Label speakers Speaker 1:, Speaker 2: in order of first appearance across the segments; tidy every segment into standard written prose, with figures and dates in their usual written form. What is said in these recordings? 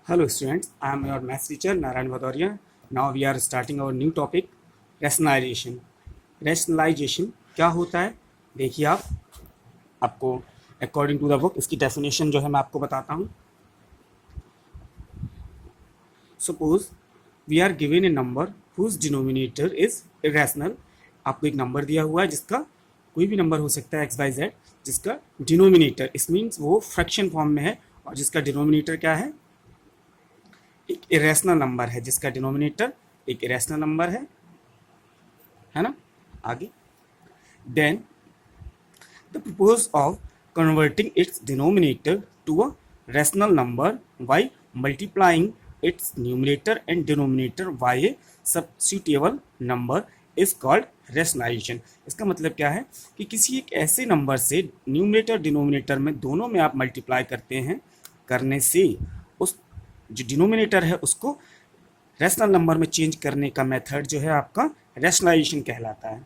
Speaker 1: Hello students, I am your maths teacher Narayan Bhadoria. Now we are starting our new topic rationalization. Rationalization क्या होता है? देखिए आपको according to the book इसकी definition जो है मैं आपको बताता हूँ. Suppose we are given a number whose denominator is irrational. आपको एक नंबर दिया हुआ है जिसका कोई भी नंबर हो सकता है एक्स वाई जेड, जिसका डिनोमिनेटर इस मीन्स वो फ्रैक्शन फॉर्म में है और जिसका डिनोमिनेटर क्या है, एक इरेशनल नंबर है, जिसका डिनोमिनेटर एक इरेशनल नंबर है ना. आगे then the purpose of converting its denominator to a rational number by multiplying its numerator and denominator by a substitutable number is called rationalisation. इसका मतलब क्या है कि किसी एक ऐसे नंबर से न्यूमरेटर डिनोमिनेटर में दोनों में आप मल्टीप्लाई करते हैं, करने से उस जो डिनोमिनेटर है उसको रेशनल नंबर में चेंज करने का मेथड जो है आपका रेशनलाइजेशन कहलाता है.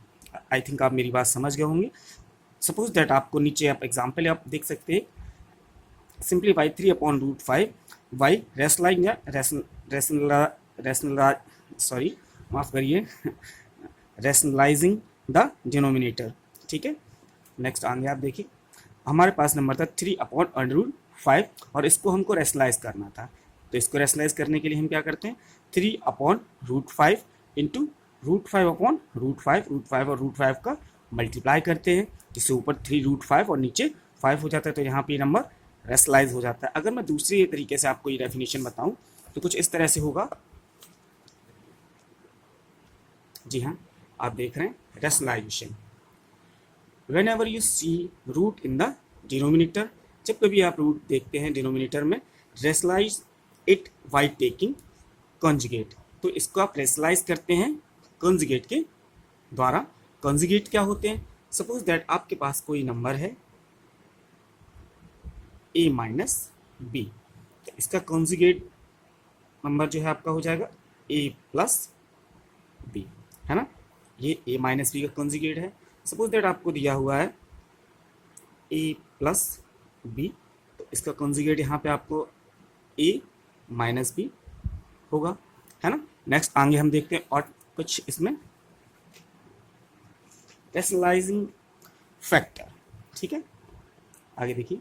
Speaker 1: आई थिंक आप मेरी बात समझ गए होंगे. सपोज दैट आपको नीचे आप एग्जाम्पल आप देख सकते हैं. Simplify 3/√5 by rationalising the denominator. ठीक है, नेक्स्ट आगे आप देखिए. हमारे पास नंबर था 3/√5 और इसको हमको रेशनलाइज करना था. तो इसको रेशनलाइज करने के लिए हम क्या करते हैं, 3/√5 इंटू √5/√5 और √5 का मल्टीप्लाई करते हैं, जिससे ऊपर 3√5 और नीचे 5 हो जाता है. तो यहाँ पे नंबर रेशनलाइज हो जाता है. अगर मैं दूसरी तरीके से आपको ये डेफिनेशन बताऊं तो कुछ इस तरह से होगा. जी हाँ, आप देख रहे हैं rationalization. Whenever you see root in the denominator, जब कभी आप रूट देखते हैं डिनोमिनेटर में, rationalize it by taking conjugate. तो इसको आप रेशनलाइज करते हैं कॉन्जुगेट के द्वारा. कॉन्जुगेट क्या होते हैं? सपोज दैट आपके पास कोई नंबर है a माइनस बी, तो इसका कॉन्जुगेट नंबर जो है आपका हो जाएगा a प्लस बी, है ना. ये a माइनस बी का कॉन्जुगेट है. सपोज दैट आपको दिया हुआ है a प्लस बी, तो इसका कॉन्जुगेट यहाँ पे आपको a माइनस बी होगा, है ना. नेक्स्ट आगे हम देखते हैं और कुछ इसमें रेशनलाइजिंग फैक्टर. ठीक है, आगे देखिए.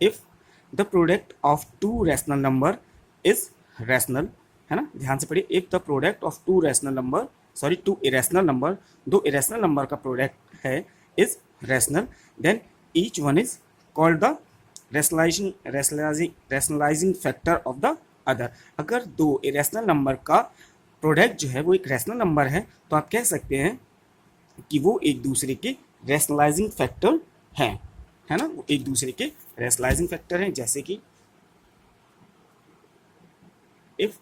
Speaker 1: If the product of two rational number is rational, है ना, ध्यान से पढ़िए. If the product of two irrational number, दो इरेशनल नंबर का प्रोडक्ट है, is rational, then each one is called the rationalizing factor of the other. अगर दो इरेशनल नंबर का प्रोडक्ट जो है वो एक रैशनल नंबर है, तो आप कह सकते हैं कि वो एक दूसरे के रेशनलाइजिंग फैक्टर हैं, है ना. वो एक दूसरे के रेशनलाइजिंग फैक्टर हैं. जैसे कि if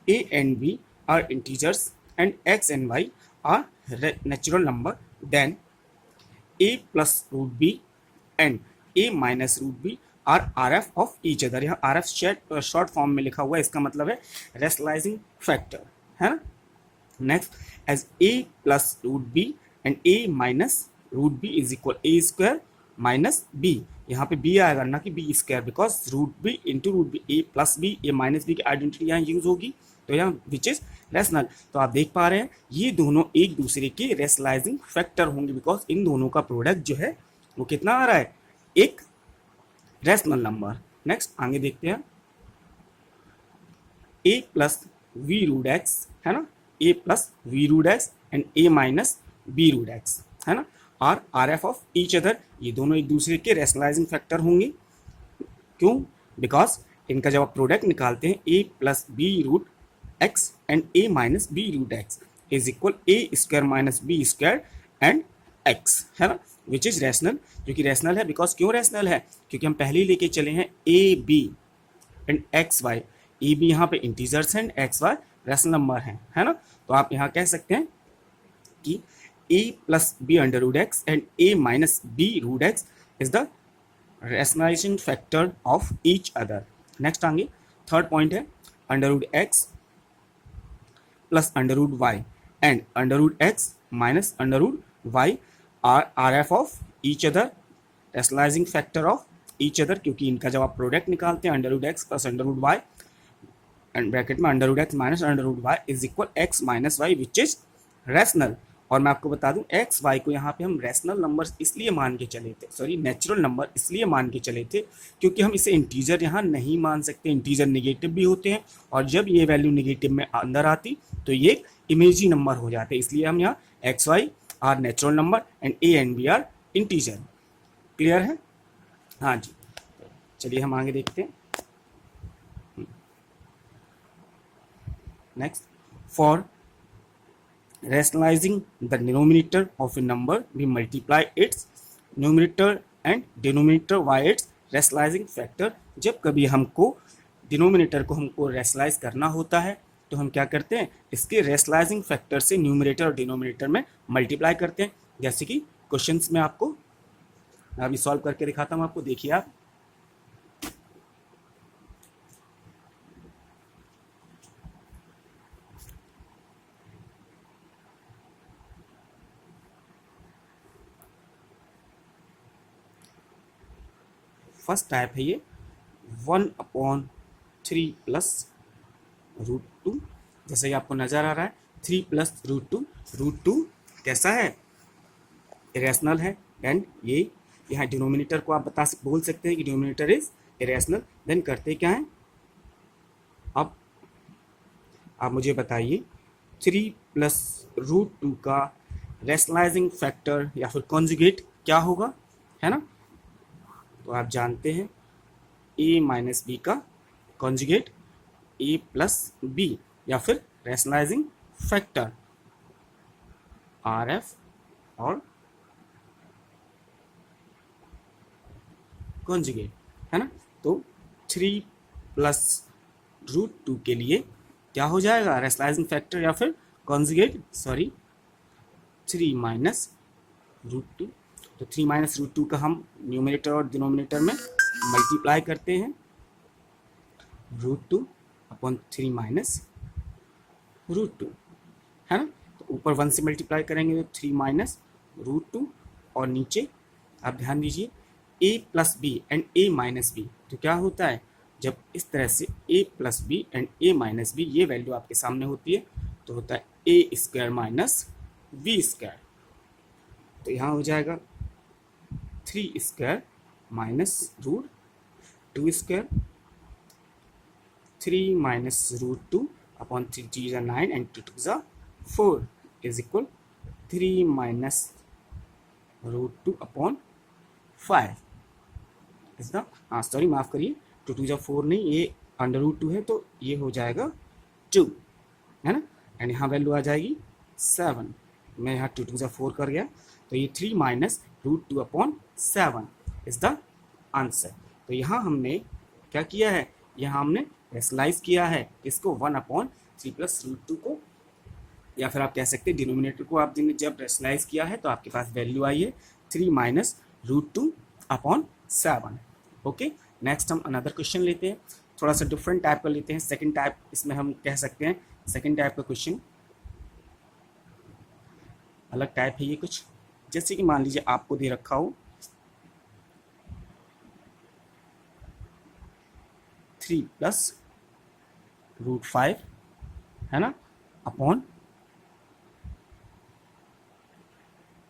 Speaker 1: a and b are integers and x and y are natural number, then a plus root b and a minus root b are rf of each other. यहाँ rf शॉर्ट फॉर्म में लिखा हुआ है, इसका मतलब है rationalising factor, है ना. Next, as a plus root b and a minus root b is equal a square minus b. यहाँ पे b आएगा ना कि b square, because root b into root b, a plus b a minus b की identity यहाँ use होगी, तो यहाँ विच इज रेशनल. तो आप देख पा रहे हैं ये दोनों एक दूसरे के रेशनलाइजिंग फैक्टर होंगे, बिकॉज इन दोनों का प्रोडक्ट जो है वो कितना आ रहा है, एक रेशनल नंबर. नेक्स्ट आगे देखते हैं. a plus b root x, है ना, a plus b root x and a minus b root x, है ना, R R F of each other. ये दोनों एक दूसरे के रेशनलाइजिंग फैक्टर होंगे. क्यों? बिकॉज इनका जब आप प्रोडक्ट निकालते हैं a plus b root x and a minus b root x is equal a square minus b square and x, है ना, विच इज रैशनल. जो कि रैशनल है, बिकॉज क्यों रैशनल है, क्योंकि हम पहले ही लेके चले हैं a b and x y. A b यहाँ पे इंटीजर्स हैं, एक्स वाई रैशनल नंबर हैं, है ना. तो आप यहाँ कह सकते हैं कि a plus b under root x and a minus b root x is the rationalization factor of each other. Next आगे थर्ड पॉइंट है under root x plus under root y and under root x minus under root y R F of each other rationalizing factor of each other, क्योंकि इनका जब आप product निकालते हैं under root x plus under root y and bracket में under root x minus under root y is equal x minus y which is rational. और मैं आपको बता दूं एक्स वाई को यहाँ पे हम रैशनल नंबर इसलिए मान के चले थे, सॉरी नेचुरल नंबर इसलिए मान के चले थे क्योंकि हम इसे इंटीजर यहाँ नहीं मान सकते, इंटीजर निगेटिव भी होते हैं और जब ये वैल्यू निगेटिव में अंदर आती तो ये इमेजी नंबर हो जाते हैं, इसलिए हम यहाँ x y are natural number and a and b are integer. Clear है? हाँ जी, चलिए हम आगे देखते हैं। Next, for rationalizing the denominator of a number we multiply its numerator and denominator by its rationalizing factor। जब कभी हमको डिनोमिनेटर को हमको रेशनलाइज करना होता है तो हम क्या करते हैं, इसके रेशनलाइजिंग फैक्टर से न्यूमरेटर और डिनोमिनेटर में मल्टीप्लाई करते हैं। जैसे कि क्वेश्चंस में आपको अभी सॉल्व करके दिखाता हूँ आपको, देखिए आप फर्स्ट टाइप है ये 1/3 प्लस रूट टू, जैसे कि आपको नजर आ रहा है 3 प्लस रूट टू कैसा है, इरेशनल है एंड ये यहाँ डिनोमिनेटर को आप बोल सकते हैं कि डिनोमिनेटर इज इरेशनल। देन करते क्या है, अब आप मुझे बताइए 3 प्लस रूट टू का रैशनलाइजिंग फैक्टर या फिर कॉन्जुगेट क्या होगा, है ना? तो आप जानते हैं a माइनस बी का कॉन्जुगेट a प्लस बी या फिर रैशनलाइजिंग फैक्टर RF और कॉन्जुगेट, है ना? तो 3 प्लस रूट टू के लिए क्या हो जाएगा, रैशनलाइजिंग फैक्टर या फिर conjugate, sorry 3 minus root two. तो 3 माइनस रूट टू का हम न्यूमरेटर और डिनोमिनेटर में मल्टीप्लाई करते हैं, root two upon 3 minus root two, है ना? तो ऊपर 1 से मल्टीप्लाई करेंगे तो 3 माइनस रूट टू और नीचे आप ध्यान दीजिए a plus b and a minus b. तो क्या होता है, जब इस तरह से a plus b and a minus b ये वैल्यू आपके सामने होती है तो होता है a square minus b square. तो यहाँ हो जाएगा 3 square minus root 2 square, 3 minus root two upon 3 3 is 9 and 2 2 is 4 is equal 3 minus root two upon 5 is the, हाँ सॉरी माफ़ करिए 2 2 is 4 नहीं, ये अंडर रूट 2 है तो ये हो जाएगा 2, है ना? एंड यहाँ वैल्यू आ जाएगी 7, मैं यहाँ 2 2 is 4 कर गया तो ये 3 minus root two upon 7 is the answer. तो यहाँ हमने क्या किया है, यहाँ हमने रेशनलाइज किया है इसको 1/3 प्लस रूट टू को, या फिर आप कह सकते हैं डिनोमिनेटर को आपने जब रेशनलाइज किया है तो आपके पास वैल्यू आई है 3 minus root two upon 7। Okay, next हम अनदर क्वेश्चन लेते हैं, थोड़ा सा डिफरेंट टाइप का लेते हैं। सेकंड टाइप इसमें हम कह सकते हैं, सेकंड टाइप का क्वेश्चन अलग टाइप है ये कुछ। जैसे कि मान लीजिए आपको दे रखा हो 3 प्लस रूट 5, है ना, upon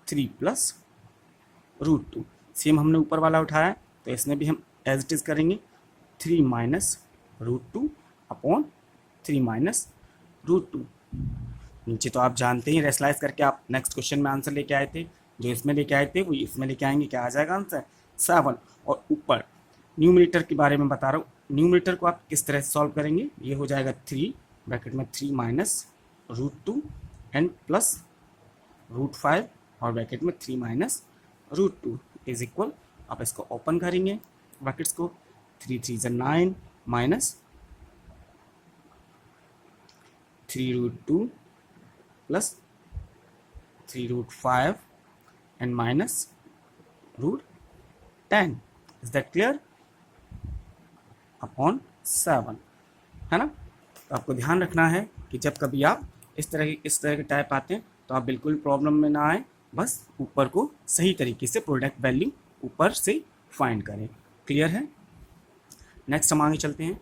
Speaker 1: 3 plus root two. Same हमने ऊपर वाला उठाया तो इसमें भी हम एज इट इज करेंगे 3 minus root two upon 3 minus root two. नीचे तो आप जानते हैं रेशनलाइज करके आप नेक्स्ट क्वेश्चन में आंसर लेके आए थे, जो इसमें लेके आए थे वो इसमें लेके आएंगे, क्या आ जाएगा आंसर 7। और ऊपर न्यूमरेटर के बारे में बता रहा हूँ, न्यूमरेटर को आप किस तरह से सॉल्व करेंगे, ये हो जाएगा 3 ब्रैकेट में 3 minus root two and plus root 5 और ब्रैकेट में 3 minus root two is equal, आप इसको ओपन करेंगे ब्रैकेट्स को, 3 3 is 9 minus 3 root two plus 3 root 5 and minus root 10 is that clear upon 7, है ना? तो आपको ध्यान रखना है कि जब कभी आप इस तरह के टाइप आते हैं तो आप बिल्कुल प्रॉब्लम में ना आए, बस ऊपर को सही तरीके से प्रोडक्ट वैल्यू ऊपर से फाइंड करें। क्लियर है। नेक्स्ट हम आगे चलते हैं।